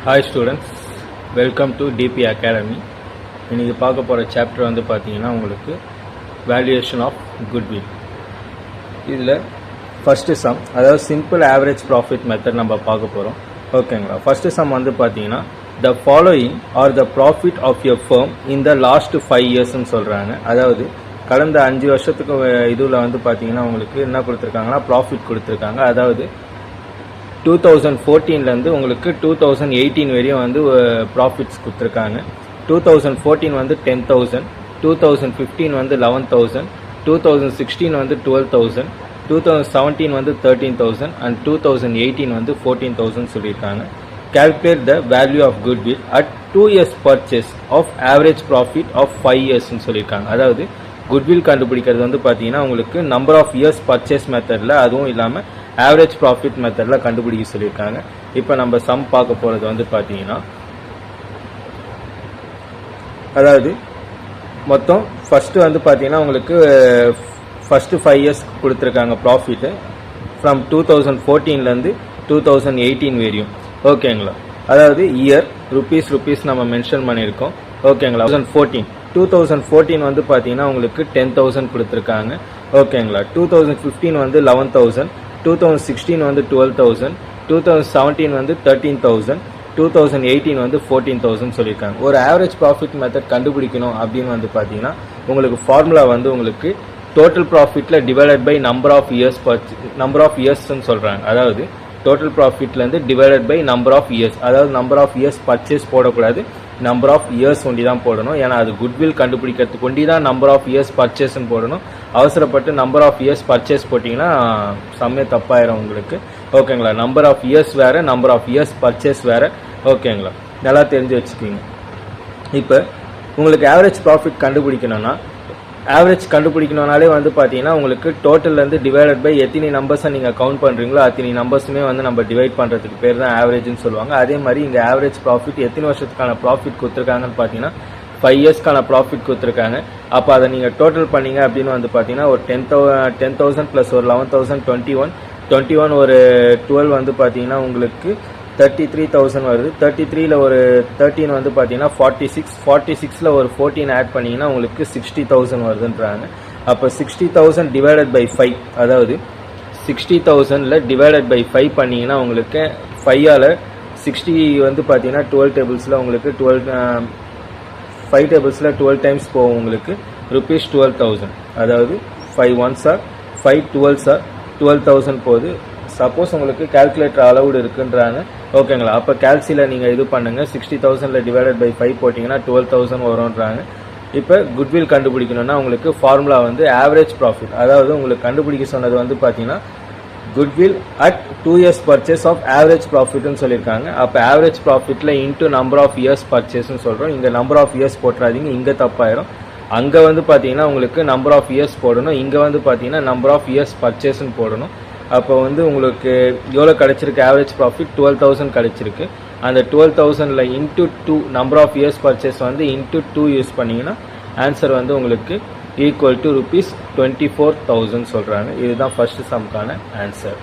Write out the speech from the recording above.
Hi students, welcome to DP academy. இன்றைக்கி பார்க்க போகிற சாப்டர் வந்து பார்த்தீங்கன்னா உங்களுக்கு வேல்யூவேஷன் ஆஃப் குட்வில். இதில் ஃபஸ்ட்டு சம், அதாவது சிம்பிள் ஆவரேஜ் ப்ராஃபிட் மெத்தட் நம்ம பார்க்க போகிறோம். ஓகேங்களா? ஃபஸ்ட்டு சம் வந்து பார்த்தீங்கன்னா the following are the profit of your firm in the last 5 இயர்ஸ்ன்னு சொல்கிறாங்க. அதாவது கடந்த 5 வருஷத்துக்கு இதில் வந்து பார்த்தீங்கன்னா உங்களுக்கு என்ன கொடுத்துருக்காங்கன்னா ப்ராஃபிட் கொடுத்துருக்காங்க. அதாவது 2014லேருந்து உங்களுக்கு 2018 வரையும் வந்து ப்ராஃபிட்ஸ் கொடுத்துருக்காங்க. 2014 வந்து 10,000, 2015 வந்து 11,000, 2016 வந்து 12,000, 2017 வந்து 13,000 அண்ட் 2018 வந்து 14,000 சொல்லியிருக்காங்க. Calculate the value of goodwill at 2 years purchase of average profit of 5 yearsன்னு சொல்லியிருக்காங்க. அதாவது குட்வில் கண்டுபிடிக்கிறது வந்து பார்த்தீங்கன்னா உங்களுக்கு நம்பர் ஆஃப் இயர்ஸ் பர்ச்சேஸ் மெத்தடில், அதுவும் இல்லாமல் ஆவரேஜ் ப்ராஃபிட் மெத்தடில் கண்டுபிடிக்க சொல்லியிருக்காங்க. இப்போ நம்ம சம் பார்க்க போகிறது வந்து பார்த்தீங்கன்னா, அதாவது மொத்தம் ஃபஸ்ட்டு வந்து பார்த்தீங்கன்னா உங்களுக்கு ஃபஸ்ட்டு 5 இயர்ஸ் கொடுத்துருக்காங்க ப்ராஃபிட்டு ஃப்ரம் 2014லேருந்து 2018 வரையும். ஓகேங்களா? அதாவது இயர் ருபீஸ் நம்ம மென்ஷன் பண்ணியிருக்கோம். ஓகேங்களா? 2014 வந்து பார்த்தீங்கன்னா உங்களுக்கு 10,000 கொடுத்துருக்காங்க. ஓகேங்களா? 2015 வந்து 11,000, 2016 வந்து 12,000, 2017 வந்து 13,000, 2018 வந்து 14,000 சொல்லியிருக்காங்க. ஒரு ஆவரேஜ் ப்ராஃபிட் மெத்தட் கண்டுபிடிக்கணும் அப்படின்னு வந்து பார்த்தீங்கன்னா உங்களுக்கு ஃபார்முலா வந்து உங்களுக்கு டோட்டல் ப்ராஃபிட்டில் டிவைடட் பை நம்பர் ஆஃப் இயர்ஸ்ன்னு சொல்கிறாங்க. அதாவது டோட்டல் ப்ராஃபிட்லேருந்து divided by number of years, அதாவது நம்பர் ஆஃப் இயர்ஸ் பர்ச்சேஸ் போடக்கூடாது, நம்பர் ஆஃப் இயர்ஸ் ஒண்டி தான் போடணும். ஏன்னா அது குட்வில் கண்டுபிடிக்கிறதுக்கு ஒண்டி தான் நம்பர் ஆஃப் இயர்ஸ் பர்ச்சேஸ்ன்னு போடணும். அவசரப்பட்டு நம்பர் ஆஃப் இயர்ஸ் பர்ச்சேஸ் போட்டிங்கன்னா செம்மையாக தப்பாயிரும் உங்களுக்கு. ஓகேங்களா? நம்பர் ஆஃப் இயர்ஸ் வேறு, நம்பர் ஆஃப் இயர்ஸ் பர்ச்சேஸ் வேறு. ஓகேங்களா? நல்லா தெரிஞ்சு வச்சுக்கிங்க. இப்போ உங்களுக்கு ஆவரேஜ் ப்ராஃபிட் கண்டுபிடிக்கணும்னாலே வந்து பார்த்தீங்கன்னா உங்களுக்கு டோட்டல்லேருந்து டிவைடட் பை எத்தனை நம்பர்ஸை நீங்கள் கவுண்ட் பண்ணுறீங்களோ அத்தனை நம்பர்ஸுமே வந்து நம்ம டிவைட் பண்ணுறதுக்கு பேர் தான் ஆவரேஜ்னு சொல்லுவாங்க. அதே மாதிரி இங்கே ஆவரேஜ் ப்ராஃபிட் எத்தனை வருஷத்துக்கான ப்ராஃபிட் கொடுத்துருக்காங்கன்னு பார்த்தீங்கன்னா 5 இயர்ஸ்க்கான ப்ராஃபிட் கொடுத்துருக்காங்க. அப்போ அதை நீங்கள் டோட்டல் பண்ணீங்க அப்படின்னு வந்து பார்த்தீங்கன்னா ஒரு 10,000 ப்ளஸ் ஒரு 11,000 21 ஒரு 12 வந்து பார்த்தீங்கன்னா உங்களுக்கு 33,000 வருது. 33ல் ஒரு 13 வந்து பார்த்தீங்கன்னா 46ல் ஒரு 14 ஆட் பண்ணிங்கன்னா உங்களுக்கு 60,000 வருதுன்றாங்க. அப்போ 60,000 டிவைடட் பை 5, அதாவது 60,000ல் டிவைடட் பை 5 பண்ணிங்கன்னா உங்களுக்கு 5ஆல் 60 வந்து பார்த்தீங்கன்னா 12 டேபிள்ஸில் உங்களுக்கு 5 டேபிள்ஸில் 12 டைம்ஸ் போகும் உங்களுக்கு ₹12,000. அதாவது 5 1s are 5 12s are 12,000 போகுது. சப்போஸ் உங்களுக்கு கால்குலேட்டர் அலவுடு இருக்குன்றாங்க. ஓகேங்களா? அப்போ கேல்சியில் நீங்கள் இது பண்ணுங்கள். 60,000ல் டிவைடட் பை 5 போட்டிங்கன்னா 12,000 வரும்ன்றாங்க. இப்போ குட்வில் கண்டுபிடிக்கணும்னா உங்களுக்கு ஃபார்முலா வந்து ஆவரேஜ் ப்ராஃபிட், அதாவது உங்களுக்கு கண்டுபிடிக்க சொன்னது வந்து பார்த்தீங்கன்னா goodwill at 2 years purchase of average ப்ராஃபிட்னு சொல்லியிருக்காங்க. அப்போ ஆவரேஜ் ப்ராஃபிட்டில் இன்ட்டு நம்பர் ஆஃப் இயர்ஸ் பர்ச்சேஸ்ன்னு சொல்கிறோம். இங்கே நம்பர் ஆஃப் இயர்ஸ் போட்டுறாதீங்க, இங்கே தப்பாயிரும். அங்கே வந்து பார்த்தீங்கன்னா உங்களுக்கு நம்பர் ஆஃப் இயர்ஸ் போடணும், இங்கே வந்து பார்த்தீங்கன்னா நம்பர் ஆஃப் இயர்ஸ் பர்ச்சேஸ்ன்னு போடணும். அப்போ வந்து உங்களுக்கு எவ்வளோ கிடச்சிருக்கு? ஆவரேஜ் ப்ராஃபிட் 12,000 கிடச்சிருக்கு. அந்த 12,000ல் into 2 number of years purchase வந்து இன்ட்டு 2 யூஸ் பண்ணிங்கன்னா ஆன்சர் வந்து உங்களுக்கு ஈக்குவல் டு ₹24,000 சொல்கிறாங்க. இதுதான் ஃபர்ஸ்ட் சம்க்கான ஆன்சர்.